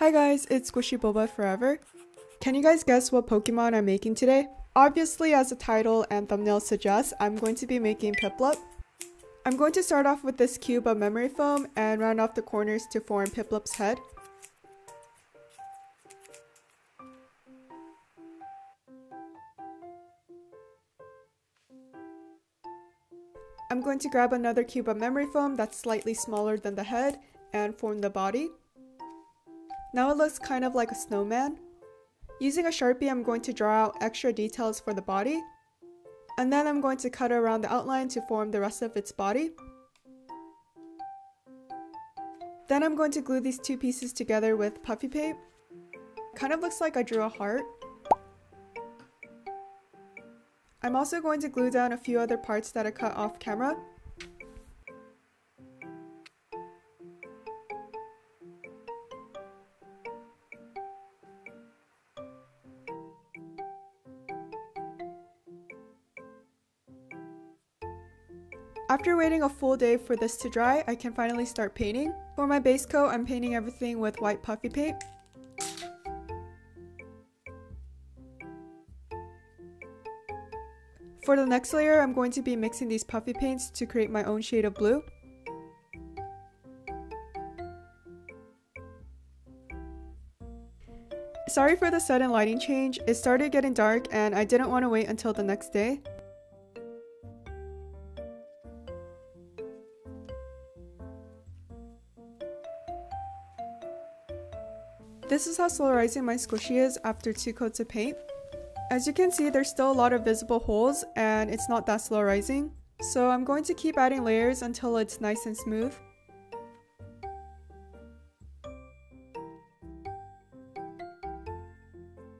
Hi guys, it's Squishy Boba Forever. Can you guys guess what Pokemon I'm making today? Obviously, as the title and thumbnail suggests, I'm going to be making Piplup. I'm going to start off with this cube of memory foam and round off the corners to form Piplup's head. I'm going to grab another cube of memory foam that's slightly smaller than the head and form the body. Now it looks kind of like a snowman. Using a Sharpie, I'm going to draw out extra details for the body. And then I'm going to cut around the outline to form the rest of its body. Then I'm going to glue these two pieces together with puffy paint. Kind of looks like I drew a heart. I'm also going to glue down a few other parts that I cut off camera. After waiting a full day for this to dry, I can finally start painting. For my base coat, I'm painting everything with white puffy paint. For the next layer, I'm going to be mixing these puffy paints to create my own shade of blue. Sorry for the sudden lighting change, it started getting dark and I didn't want to wait until the next day. This is how slow rising my squishy is after 2 coats of paint. As you can see, there's still a lot of visible holes and it's not that slow rising. So I'm going to keep adding layers until it's nice and smooth.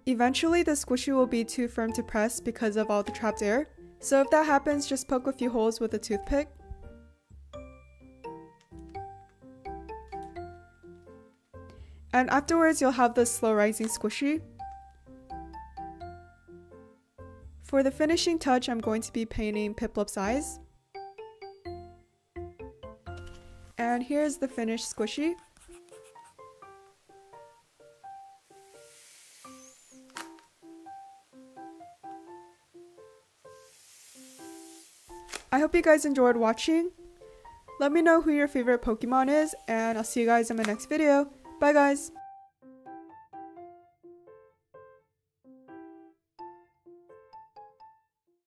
Eventually the squishy will be too firm to press because of all the trapped air. So if that happens, just poke a few holes with a toothpick. And afterwards, you'll have this slow rising squishy. For the finishing touch, I'm going to be painting Piplup's eyes. And here's the finished squishy. I hope you guys enjoyed watching. Let me know who your favorite Pokemon is, and I'll see you guys in my next video. Bye guys!